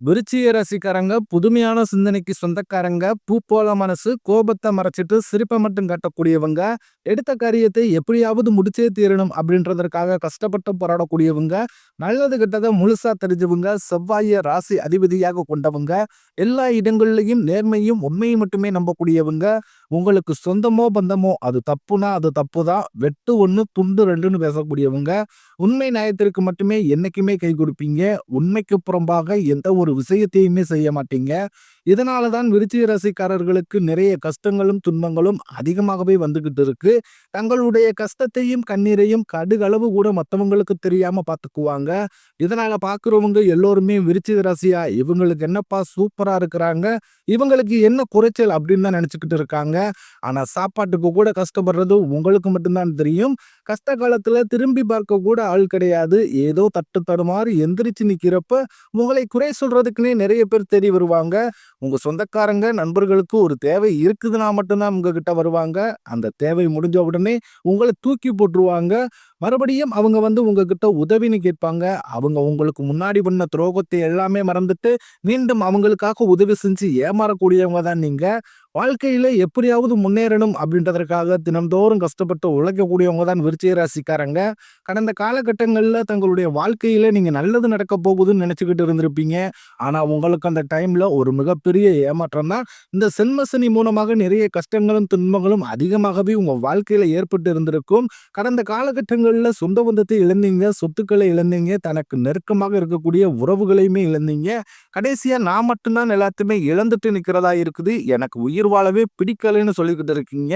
விருச்சிக ராசிக்காரங்க புதுமையான சிந்தனைக்கு சொந்தக்காரங்க, பூ போல மனசு, கோபத்தை மறைச்சிட்டு சிரிப்பை மட்டும் காட்டக்கூடியவங்க, எடுத்த காரியத்தை எப்படியாவது முடிச்சே தீரணும் அப்படின்றதற்காக கஷ்டப்பட்டு போராடக்கூடியவங்க, நல்லது கெட்டதை முழுசா தெரிஞ்சவங்க, செவ்வாய ராசி அதிபதியாக கொண்டவங்க, எல்லா இடங்கள்லையும் நேர்மையும் உண்மையும் மட்டுமே நம்பக்கூடியவங்க, உங்களுக்கு சொந்தமோ பந்தமோ அது தப்புனா அது தப்புதான், வெட்டு ஒண்ணு துண்டு ரெண்டுன்னு பேசக்கூடியவங்க, உண்மை நியாயத்திற்கு மட்டுமே என்னைக்குமே கை கொடுப்பீங்க, உண்மைக்கு புறம்பாக எந்த ஒரு விஷயத்தையுமே செய்ய மாட்டீங்க. இதனாலதான் விருச்சிக ராசிக்காரர்களுக்கு நிறைய கஷ்டங்களும் துன்பங்களும் அதிகமாகவே வந்துகிட்டு இருக்கு. தங்களுடைய கஷ்டத்தையும் கண்ணீரையும் கடுகளவு கூட மத்தவங்களுக்கு தெரியாம பாத்துக்குவாங்க. இதனால பாக்குறவங்க எல்லோருமே விருச்சிக ராசியா இவங்களுக்கு என்னப்பா சூப்பரா இருக்கிறாங்க, இவங்களுக்கு என்ன குறைச்சல் அப்படின்னு தான் நினைச்சுக்கிட்டு இருக்காங்க. ஆனா சாப்பாட்டுக்கு கூட கஷ்டப்படுறது உங்களுக்கு மட்டும்தான் தெரியும். கஷ்ட காலத்துல திரும்பி பார்க்க கூட ஆள் கிடையாது. ஏதோ தட்டு தடுமாறி எந்திரிச்சு நிக்கிறப்ப உங்களை குறை சொல்றதுக்குன்னே நிறைய பேர் தேடி வருவாங்க. உங்க சொந்தக்காரங்க நண்பர்களுக்கு ஒரு தேவை இருக்குதுன்னா மட்டும்தான் உங்ககிட்ட வருவாங்க. அந்த தேவை முடிஞ்ச உடனே உங்களை தூக்கி போட்டுருவாங்க. மறுபடியும் அவங்க வந்து உங்ககிட்ட உதவின்னு கேட்பாங்க. அவங்க உங்களுக்கு முன்னாடி பண்ண துரோகத்தை எல்லாமே மறந்துட்டு மீண்டும் அவங்களுக்காக உதவி செஞ்சு ஏமாறக்கூடியவங்க தான் நீங்க. வாழ்க்கையில எப்படியாவது முன்னேறணும் அப்படின்றதற்காக தினம்தோறும் கஷ்டப்பட்டு உழைக்கக்கூடியவங்க தான் விருச்சிக ராசிக்காரங்க. கடந்த காலகட்டங்கள்ல தங்களுடைய வாழ்க்கையில நீங்க நல்லது நடக்க போகுதுன்னு நினைச்சுக்கிட்டு இருந்திருப்பீங்க. ஆனா உங்களுக்கு அந்த டைம்ல ஒரு மிகப்பெரிய ஏமாற்றம் தான். இந்த செல்மசனி மூலமாக நிறைய கஷ்டங்களும் துன்பங்களும் அதிகமாகவே உங்க வாழ்க்கையில ஏற்பட்டு இருந்திருக்கும். கடந்த காலகட்டங்கள்ல சொந்த பந்தத்தை இழந்தீங்க, சொத்துக்களை இழந்தீங்க, தனக்கு நெருக்கமாக இருக்கக்கூடிய உறவுகளையுமே இழந்தீங்க. கடைசியா நான் மட்டும்தான் எல்லாத்தையுமே இழந்துட்டு நிக்கிறதா இருக்குது, எனக்கு உயிர் வாழவே பிடிக்கலைன்னு சொல்லிக்கிட்டு இருக்கீங்க.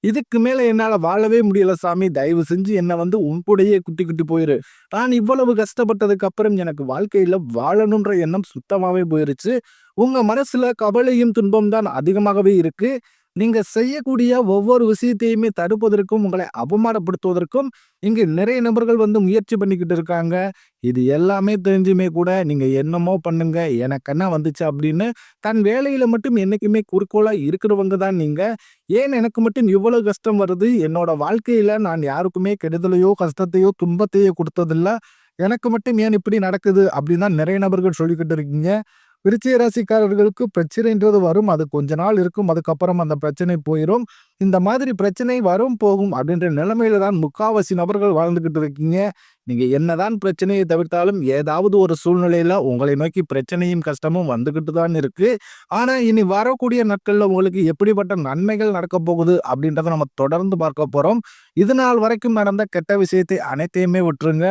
இதுக்கு மேல என்னால வாழவே முடியல சாமி, தயவு செஞ்சு என்ன வந்து உன் கூடயே குட்டி போயிரு. நான் இவ்வளவு கஷ்டப்பட்டதுக்கு அப்புறம் எனக்கு வாழ்க்கையில வாழணுன்ற எண்ணம் சுத்தமாவே போயிருச்சு. உங்க மனசுல கவலையும் துன்பம் தான் அதிகமாகவே இருக்கு. நீங்க செய்யக்கூடிய ஒவ்வொரு விஷயத்தையுமே தடுப்பதற்கும், உங்களை அவமானப்படுத்துவதற்கும் இங்க நிறைய நபர்கள் வந்து முயற்சி பண்ணிக்கிட்டு இருக்காங்க. இது எல்லாமே தெரிஞ்சுமே கூட நீங்க என்னமோ பண்ணுங்க, எனக்கு என்ன வந்துச்சு அப்படின்னு தன் வேலையில மட்டும் என்னைக்குமே குறிக்கோளா இருக்கிறவங்க தான் நீங்க. ஏன் எனக்கு மட்டும் இவ்வளவு கஷ்டம் வருது, என்னோட வாழ்க்கையில நான் யாருக்குமே கெடுதலையோ கஷ்டத்தையோ துன்பத்தையோ கொடுத்ததில்ல, எனக்கு மட்டும் ஏன் இப்படி நடக்குது அப்படின்னு தான் நிறைய நபர்கள் சொல்லிக்கிட்டு இருக்கீங்க. விருச்சிக ராசிக்காரர்களுக்கு பிரச்சனைன்றது வரும். அது கொஞ்ச நாள் இருக்கும். அதுக்கப்புறம் அந்த பிரச்சனை போயிரும். இந்த மாதிரி பிரச்சனை வரும், போகும் அப்படின்ற நிலைமையில தான் முக்காவாசி நபர்கள் வாழ்ந்துகிட்டு இருக்கீங்க. நீங்க என்னதான் பிரச்சனையை தவிர்த்தாலும் ஏதாவது ஒரு சூழ்நிலையில உங்களை நோக்கி பிரச்சனையும் கஷ்டமும் வந்துகிட்டு தான் இருக்கு. ஆனா இனி வரக்கூடிய நாட்கள்ல உங்களுக்கு எப்படிப்பட்ட நன்மைகள் நடக்க போகுது அப்படின்றத நம்ம தொடர்ந்து பார்க்க போறோம். இது நாள் வரைக்கும் நடந்த கெட்ட விஷயத்தை அனைத்தையுமே விட்டுருங்க.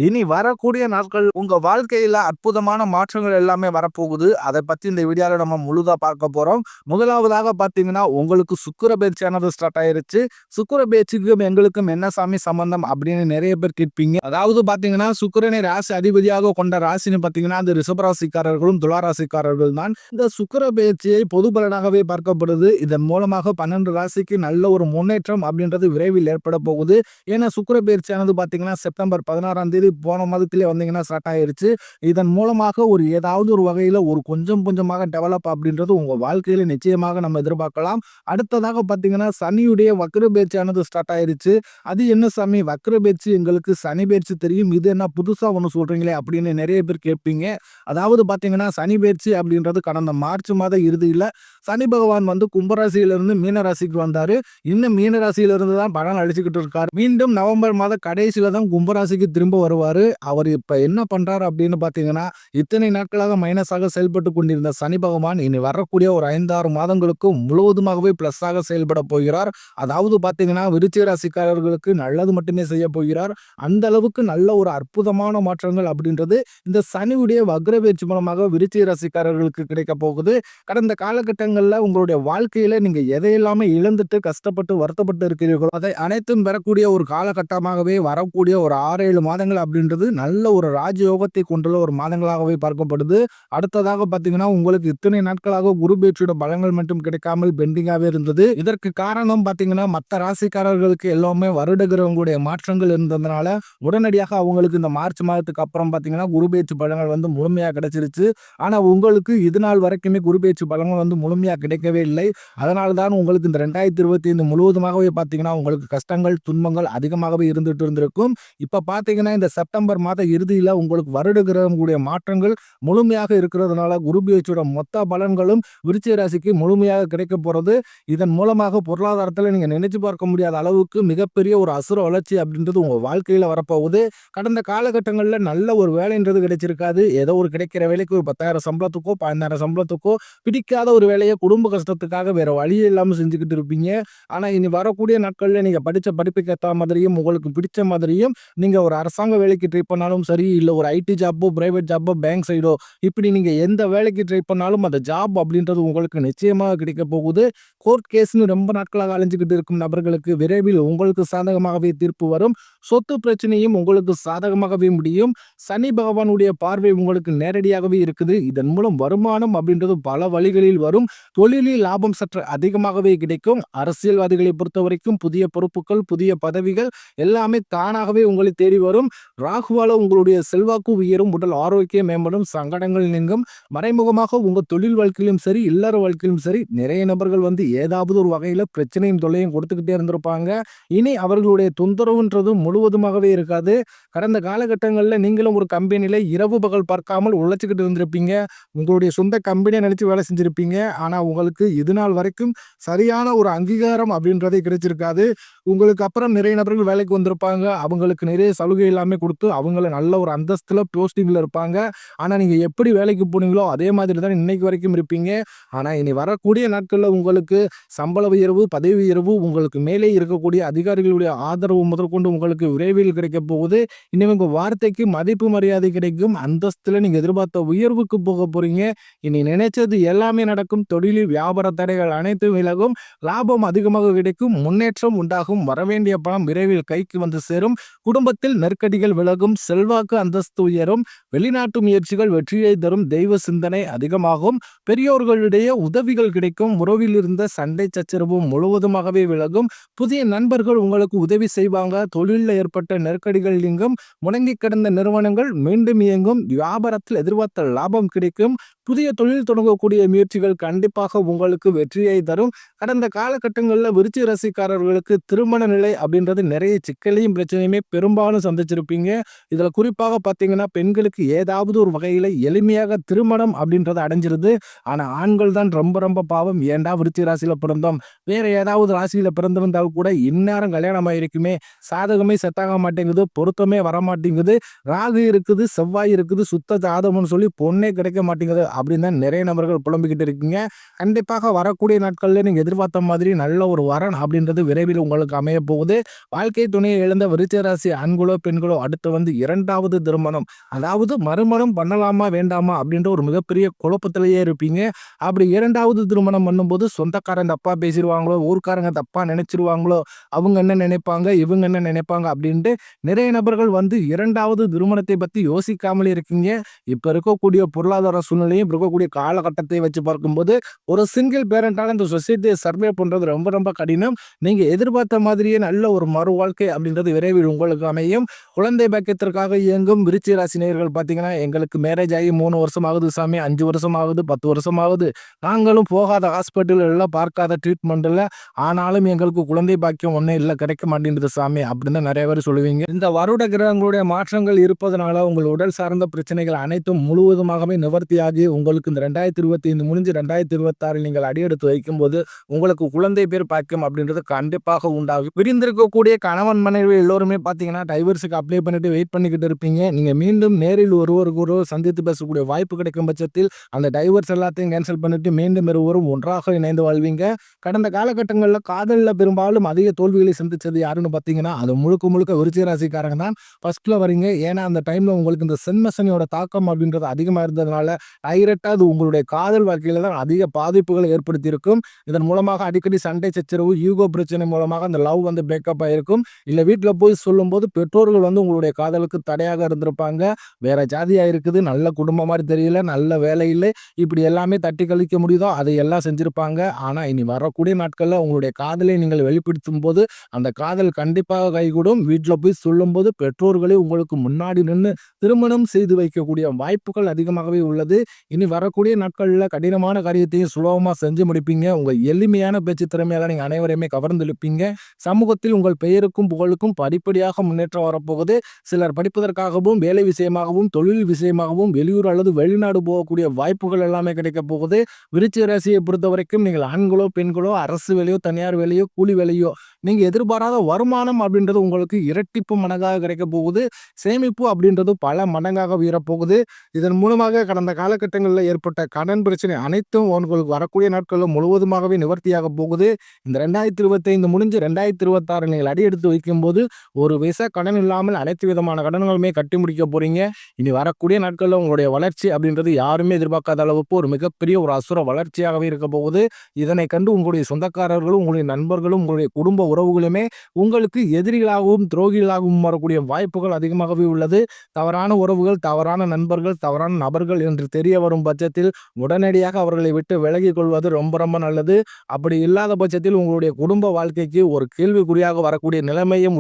இனி வரக்கூடிய நாட்கள் உங்க வாழ்க்கையில அற்புதமான மாற்றங்கள் எல்லாமே வரப்போகுது. அதை பத்தி இந்த வீடியோல நம்ம முழுதா பார்க்க போறோம். முதலாவதாக பாத்தீங்கன்னா, உங்களுக்கு சுக்கிர பயிற்சியானது ஸ்டார்ட் ஆயிருச்சு. சுக்கிர பயிற்சிக்கும் எங்களுக்கும் என்ன சாமி சம்பந்தம் அப்படின்னு நிறைய பேர் கேட்பீங்க. அதாவது பாத்தீங்கன்னா, சுக்கிரனை ராசி அதிபதியாக கொண்ட ராசின்னு பாத்தீங்கன்னா அது ரிஷபராசிக்காரர்களும் துளாராசிக்காரர்கள் தான். இந்த சுக்கிர பயிற்சியை பொது பலனாகவே பார்க்கப்படுது. இதன் மூலமாக 12 ராசிக்கு நல்ல ஒரு முன்னேற்றம் அப்படின்றது விரைவில் ஏற்பட போகுது. ஏன்னா சுக்கிர பயிற்சியானது பாத்தீங்கன்னா செப்டம்பர் 16ஆம் தேதி போன மாதத்திலே வந்தீங்கன்னா ஸ்டார்ட் ஆயிருச்சு. இதன் மூலமாக ஒரு ஏதாவது ஒரு வகையில ஒரு கொஞ்சம் கொஞ்சமாக டெவலப் அப்படின்றது உங்க வாழ்க்கையில நிச்சயமாக நம்ம எதிர்பார்க்கலாம். அடுத்ததாக பாத்தீங்கன்னா சனியுடைய வக்ர பயிற்சியானது ஸ்டார்ட் ஆயிருச்சு. அது என்ன சாமி வக்ர பயிற்சி, எங்களுக்கு சனி பயிற்சி தெரியும், இது என்ன புதுசா ஒண்ணு சொல்றீங்களே அப்படின்னு நிறைய பேர் கேட்பீங்க. அதாவது பாத்தீங்கன்னா சனி பயிற்சி அப்படின்றது கடந்த மார்ச் மாத இறுதியில சனி பகவான் வந்து கும்பராசியிலிருந்து மீன ராசிக்கு வந்தாரு. இன்னும் மீன ராசியில இருந்து தான் பலன் அழிச்சுக்கிட்டு இருக்காரு. மீண்டும் நவம்பர் மாத கடைசியில தான் கும்பராசிக்கு திரும்ப வருவாரு. அவர் இப்ப என்ன பண்றாரு அப்படின்னு பாத்தீங்கன்னா, இத்தனை நாட்களாக மைனஸாக செயல்பட்டு கொண்டிருந்த சனி பகவான் இனி வரக்கூடிய ஒரு 5-6 மாதங்களுக்கு முழுவதுமாகவே பிளஸ்ஸாக செயல்பட போகிறார். அதாவது பாத்தீங்கன்னா விருச்சிக ராசிக்காரர்களுக்கு நல்லது மட்டுமே செய்ய போகிறார். அந்த அளவுக்கு நல்ல ஒரு அற்புதமான மாற்றங்கள் அப்படின்றது இந்த சனியுடைய வக்ர பயிற்சி மூலமாக விருச்சிக ராசிக்காரர்களுக்கு கிடைக்க போகுது. கடந்த காலகட்டங்கள்ல உங்களுடைய வாழ்க்கையில நீங்க எதையெல்லாமே இழந்துட்டு கஷ்டப்பட்டு வருத்தப்பட்டு இருக்கிறீர்களோ அதை அனைத்தும் பெறக்கூடிய ஒரு காலகட்டமாகவே வரக்கூடிய ஒரு 6-7 மாதங்கள் அப்படின்றது நல்ல ஒரு ராஜயோகத்தை கொண்டுள்ள ஒரு மாதங்களாகவே பார்க்கப்படுது. அடுத்ததாக பாத்தீங்கன்னா, உங்களுக்கு இத்தனை நாட்களாக குரு பயிற்சியோட பலன்கள் மட்டும் கிடைக்காமல் பெண்டிங்காவே இருந்தது. இதற்கு காரணம் பாத்தீங்கன்னா மற்ற ராசிக்காரர்களுக்கு எல்லாமே வருட கிரகங்களுடைய மாற்றங்கள் இருந்ததுனால உடனடி உடனடியாக அவங்களுக்கு இந்த மார்ச் மாதத்துக்கு அப்புறம் பார்த்தீங்கன்னா, குரு பெயர்ச்சி பலன்கள் வந்து முழுமையா கிடைச்சிருச்சு. ஆனா உங்களுக்கு இது நாள் வரைக்குமே குரு பெயர்ச்சி பலன்கள் வந்து முழுமையா கிடைக்கவே இல்லை. அதனால தான் உங்களுக்கு இந்த 2025 முழுவதுமாகவே பார்த்தீங்கன்னா, உங்களுக்கு கஷ்டங்கள், துன்பங்கள் அதிகமாகவே இருந்துட்டு இருந்திருக்கும். இப்ப பார்த்தீங்கன்னா, இந்த செப்டம்பர் மாத இறுதியில உங்களுக்கு வருட கிரகங்களுடைய மாற்றங்கள் முழுமையாக இருக்கிறதுனால, குரு பெயர்ச்சியோட மொத்த பலன்களும் விருச்சிக ராசிக்கு முழுமையாக கிடைக்கப் போறது. இதன் மூலமாக பொருளாதாரத்தில நீங்க நினைச்சு பார்க்க முடியாத அளவுக்கு மிகப்பெரிய ஒரு அசுர வளர்ச்சி அப்படின்றது உங்க வாழ்க்கையில வரப்போகுது. கடந்த காலகட்டங்கள்ல நல்ல ஒரு வேலைன்றது கிடைச்சிருக்காது. ஏதோ ஒரு கிடைக்கிற வேலைக்கு ஒரு 10,000 சம்பளத்துக்கோ, 15,000 சம்பளத்துக்கோ பிடிக்காத ஒரு வேலைய குடும்ப கஷ்டத்துக்காக வேற வழியே இல்லாம செஞ்சுக்கிட்டு இருப்பீங்க. ஆனா இனி வரக்கூடிய நாட்கள்ல நீங்க படிச்ச படிப்புக்கு ஏத்த மாதிரியும், உங்களுக்கு பிடிச்ச மாதிரியும் நீங்க ஒரு அரசாங்க வேலைக்கு ட்ரை பண்ணாலும் சரி, இல்ல ஒரு ஐடி ஜாப்போ, பிரைவேட் ஜாப்போ, பேங்க் சைடோ இப்படி நீங்க எந்த வேலைக்கு ட்ரை பண்ணாலும் அந்த ஜாப் அப்படின்றது உங்களுக்கு நிச்சயமாக கிடைக்க போகுது. கோர்ட் கேஸ்ன்னு ரொம்ப நாட்களாக அலைஞ்சுக்கிட்டு இருக்கும் நபர்களுக்கு விரைவில் உங்களுக்கு சாதகமாகவே தீர்ப்பு வரும். சொத்து பிரச்சனையும் உங்களுக்கு சாதகமாகவே முடியும். சனி பகவானுடைய பார்வை உங்களுக்கு நேரடியாகவே இருக்குது. இதன் மூலம் வருமானம் அப்படின்றது பல வழிகளில் வரும். தொழிலில் லாபம் சற்று அதிகமாகவே கிடைக்கும். அரசியல்வாதிகளை பொறுத்தவரைக்கும் புதிய பொறுப்புகள், புதிய பதவிகள் எல்லாமே தானாகவே உங்களை தேடி வரும். ராகுவால உங்களுடைய செல்வாக்கு உயரும், உடல் ஆரோக்கியம் மேம்படும், சங்கடங்கள் நீங்கும். மறைமுகமாக உங்க தொழில் வாழ்க்கையிலும் சரி, இல்லற வாழ்க்கையிலும் சரி நிறைய நபர்கள் வந்து ஏதாவது ஒரு வகையில பிரச்சனையும் தொல்லையும் கொடுத்துக்கிட்டே இருந்திருப்பாங்க. இனி அவர்களுடைய தொந்தரவுன்றது முழுவதுமாகவே இருக்காது. கடந்த காலகட்டங்கள்ல நீங்களும் ஒரு கம்பெனில இரவு பகல் பார்க்காமல் உழைச்சுக்கிட்டு இருந்திருப்பீங்க. உங்களுடைய சொந்த கம்பெனியை நினைச்சு வேலை செஞ்சிருப்பீங்க. ஆனா உங்களுக்கு இது நாள் வரைக்கும் சரியான ஒரு அங்கீகாரம் அப்படின்றதே கிடைச்சிருக்காது. உங்களுக்கு அப்புறம் நிறைய நபர்கள் வேலைக்கு வந்திருப்பாங்க. அவங்களுக்கு நிறைய சலுகை எல்லாமே கொடுத்து அவங்கள நல்ல ஒரு அந்தஸ்துல போஸ்டிங்ல இருப்பாங்க. ஆனா நீங்க எப்படி வேலைக்கு போனீங்களோ அதே மாதிரி தான் இன்னைக்கு வரைக்கும் இருப்பீங்க. ஆனா இனி வரக்கூடிய நாட்கள்ல உங்களுக்கு சம்பள உயர்வு, பதவி உயர்வு, உங்களுக்கு மேலே இருக்கக்கூடிய அதிகாரிகளுடைய ஆதரவு முதற்கொண்டு உங்களுக்கு விரைவில் கிடைக்க போகுது. இனிமே உங்க வார்த்தைக்கு மதிப்பு மரியாதை கிடைக்கும். அந்தஸ்துல நீங்க எதிர்பார்த்த உயர்வுக்கு போக போறீங்க. இனி நினைச்சது எல்லாமே நடக்கும். தொழிலில் வியாபார தடைகள் அனைத்தும் விலகும். லாபம் அதிகமாக கிடைக்கும். முன்னேற்றம் உண்டாகும். வரவேண்டிய பணம் விரைவில் கைக்கு வந்து சேரும். குடும்பத்தில் நெருக்கடிகள் விலகும். செல்வாக்கு அந்தஸ்து உயரும். வெளிநாட்டு முயற்சிகள் வெற்றியை தரும். தெய்வ சிந்தனை அதிகமாகும். பெரியோர்களுடைய உதவிகள் கிடைக்கும். உறவில் இருந்த சண்டை சச்சரவும் முழுவதுமாகவே விலகும். புதிய நண்பர்கள் உங்களுக்கு உதவி செய்வாங்க. தொழிலில் ஏற்பட்ட நெருக்கடிகள் நீங்கும். முடங்கி கிடந்த நிறுவனங்கள் மீண்டும் இயங்கும். வியாபாரத்தில் எதிர்பார்த்த லாபம் கிடைக்கும். புதிய தொழில் தொடங்கக்கூடிய முயற்சிகள் கண்டிப்பாக உங்களுக்கு வெற்றியை தரும். கடந்த காலகட்டங்களில் விருச்சிக ராசிக்காரர்களுக்கு திருமண நிலை அப்படின்றது நிறைய சிக்கலையும் பிரச்சனையுமே பெரும்பாலும் சந்திச்சிருப்பீங்க. இதுல குறிப்பாக பார்த்தீங்கன்னா பெண்களுக்கு ஏதாவது ஒரு வகையில எளிமையாக திருமணம் அப்படின்றது அடைஞ்சிருது. ஆனா ஆண்கள் தான் ரொம்ப ரொம்ப பாவம். ஏன்டா விருச்சிக ராசியில பிறந்தோம், வேற ஏதாவது ராசியில பிறந்திருந்தால் கூட இந்நேரம் கல்யாணம் ஆயிருக்குமே, சாதகமே செட் ஆக மாட்டேங்குது, பொருத்தமே வர மாட்டேங்குது, ராகு இருக்குது, செவ்வாய் இருக்குது, சுத்த ஜாதகம்னு சொல்லி பொண்ணே கிடைக்க மாட்டேங்குது அப்படின்னு தான் நிறைய நபர்கள் புலம்பிக்கிட்டு இருக்கீங்க. கண்டிப்பாக வரக்கூடிய நாட்கள்ல நீங்க எதிர்பார்த்த மாதிரி நல்ல ஒரு வரன் அப்படின்றது விரைவில் உங்களுக்கு அமைய போகுது. வாழ்க்கை துணையை இழந்த விருச்சிக ராசி ஆண்களோ பெண்களோ அடுத்து வந்து 2வது திருமணம், அதாவது மறுமணம் பண்ணலாமா வேண்டாமா அப்படின்ற ஒரு மிகப்பெரிய குழப்பத்திலேயே இருப்பீங்க. அப்படி 2வது திருமணம் பண்ணும்போது சொந்தக்காரங்க தப்பா பேசிடுவாங்களோ, ஊர்க்காரங்க தப்பா நினைச்சிருவாங்களோ, அவங்க என்ன நினைப்பாங்க, இவங்க என்ன நினைப்பாங்க அப்படின்ட்டு நிறைய நபர்கள் வந்து 2வது திருமணத்தை பத்தி யோசிக்காமலே இருக்கீங்க. இப்ப இருக்கக்கூடிய பொருளாதார சூழ்நிலையும் இப்ப இருக்கக்கூடிய காலகட்டத்தை வச்சு பார்க்கும்போது ஒரு சிங்கிள் பேரண்டால இந்த சொசைட்டியை சர்வே பண்றது ரொம்ப ரொம்ப கடினம். நீங்க எதிர்பார்த்த மாதிரியே நல்ல ஒரு மறு வாழ்க்கை அப்படின்றது விரைவில் உங்களுக்கு அமையும். குழந்தை பாக்கியத்திற்காக இயங்கும் விருச்சிக ராசி நேயர்கள் பார்த்தீங்கன்னா, எங்களுக்கு மேரேஜ் ஆகி 3 வருஷம் ஆகுது சாமி, 5 வருஷம் ஆகுது, 10 வருஷம் ஆகுது, நாங்களும் போகாத ஹாஸ்பிட்டல் எல்லாம் பார்க்காத ட்ரீட்மெண்ட் இல்லை, ஆனாலும் எங்களுக்கு குழந்தை பாக்கியம் ஒன்றும் இல்லை, கிடைக்க மாட்டேங்குது சாமி அப்படின்னு நிறைய பேர் சொல்லுவீங்க. இந்த வருட கிரகங்களுடைய மாற்றங்கள் இருப்பதனால உங்கள் உடல் சார்ந்த பிரச்சனைகள் அனைத்தும் முழுவதுமாகவே நிவர்த்தியாகி உங்களுக்கு இந்த 2025 முடிஞ்சு 2026 நீங்கள் அடியெடுத்து வைக்கும்போது உங்களுக்கு குழந்தை பேர் பாக்கியம் அப்படின்றது கண்டிப்பாக உண்டாகும். விரிந்திருக்கக்கூடிய கணவன் மனைவி எல்லோருமே பார்த்தீங்கன்னா டைவர்ஸுக்கு அப்ளை பண்ணிட்டு வெயிட் பண்ணிக்கிட்டு இருப்பீங்க. நீங்க மீண்டும் நேரில் ஒருவருக்கு ஒருவர் சந்தித்து பேசக்கூடிய வாய்ப்பு கிடைக்கும் பட்சத்தில் அந்த டைவர்ஸ் எல்லாத்தையும் கேன்சல் பண்ணிட்டு மீண்டும் இருவரும் ஒன்றாக இணைந்து வாழ்வீங்க. கடந்த காலகட்டங்களில் காதலில் பெரும்பாலும் அதிக தோல்விகளை சந்திச்சது யாருன்னு பார்த்தீங்கன்னா அது முழுக்க முழுக்க விருச்சிக ராசிக்காரங்க தான் ஃபர்ஸ்ட்ல வரீங்க. ஏன்னா அந்த டைம்ல உங்களுக்கு இந்த சென்மசனியோட தாக்கம் அப்படின்றது அதிகமாக இருந்ததுனால டைரக்டா அது உங்களுடைய காதல் வாழ்க்கையில தான் அதிக பாதிப்புகளை ஏற்படுத்தியிருக்கும். இதன் மூலமாக அடிக்கடி சண்டை சச்சரவு, ஈகோ பிரச்சனை மூலமாக அந்த லவ் வந்து பிரேக்கப் ஆயிருக்கும். இல்ல வீட்டுல போய் சொல்லும்போது பெற்றோர்கள் வந்து உங்களுடைய காதலுக்கு தடையாக இருந்திருப்பாங்க. வேற ஜாதியா இருக்குது, நல்ல குடும்பம் மாதிரி தெரியல, நல்ல வேலை இல்லை, இப்படி எல்லாமே தட்டி கழிக்க முடியுதோ அதை எல்லாம் செஞ்சிருப்பாங்க. ஆனா இனி வரக்கூடிய நாட்கள்ல உங்களுடைய காதலை நீங்கள் வெளிப்படுத்தும் போது அந்த காதல் கண்டிப்பாக கைகூடும். வீட்டுல போய் சொல்லும்போது பார்க்கும்போது பெற்றோர்களே உங்களுக்கு முன்னாடி நின்னு திருமணம் செய்து வைக்கக்கூடிய வாய்ப்புகள் அதிகமாகவே உள்ளது. இனி வரக்கூடிய நாட்கள்ல கடினமான காரியத்தையும் சுலபமா செஞ்சு முடிப்பீங்க. உங்க எளிமையான பேச்சு திறமையால நீங்க அனைவரையுமே கவர்ந்திழுப்பீங்க. சமூகத்தில் உங்கள் பெயருக்கும் புகழுக்கும் படிப்படியாக முன்னேற்றம் வரப்போகுது. சிலர் படிப்பதற்காகவும், வேலை விஷயமாகவும், தொழில் விஷயமாகவும் வெளியூர் அல்லது வெளிநாடு போகக்கூடிய வாய்ப்புகள் எல்லாமே கிடைக்கப் போகுது. விருச்சிக ராசியை பொறுத்தவரைக்கும் நீங்கள் ஆண்களோ, பெண்களோ, அரசு வேலையோ, தனியார் வேலையோ, கூலி வேலையோ, நீங்க எதிர்பாராத வருமானம் அப்படின்றது உங்களுக்கு இரட்டிப்பு மடங்காக கிடைக்கப் போகுது. சேமிப்பு அப்படின்றது பல மடங்காக உயரப்போகுது. இதன் மூலமாக கடந்த காலகட்டங்களில் ஏற்பட்ட கடன் பிரச்சனை அனைத்தும் உங்களுக்கு வரக்கூடிய நாட்களில் முழுவதுமாகவே நிவர்த்தியாக போகுது. இந்த 2025 முடிஞ்சு 2026 நீங்கள் அடியெடுத்து வைக்கும்போது ஒரு பைசா கடன் இல்லாமல் அனைத்து விதமான கடன்களுமே கட்டி முடிக்க போறீங்க. இனி வரக்கூடிய நாட்களில் உங்களுடைய வளர்ச்சி அப்படின்றது யாருமே எதிர்பார்க்காத அளவுக்கு ஒரு மிகப்பெரிய ஒரு அசுர வளர்ச்சியாகவே இருக்க போகுது. இதனை கண்டு உங்களுடைய சொந்தக்காரர்களும், உங்களுடைய நண்பர்களும், உங்களுடைய குடும்ப உறவுகளுமே உங்களுக்கு எதிரிகளாகவும் துரோகிகளாகவும் வரக்கூடிய வாய்ப்புகள் அதிகமாகவே உள்ளது. தவறான உறவுகள், தவறான நண்பர்கள், தவறான நபர்கள் என்று தெரிய வரும் பட்சத்தில் உடனடியாக அவர்களை விட்டு விலகிக் கொள்வது ரொம்ப ரொம்ப நல்லது. அப்படி இல்லாத பட்சத்தில் உங்களுடைய குடும்ப வாழ்க்கைக்கு ஒரு கேள்விக்குறியாக வரக்கூடிய நிலைமையும்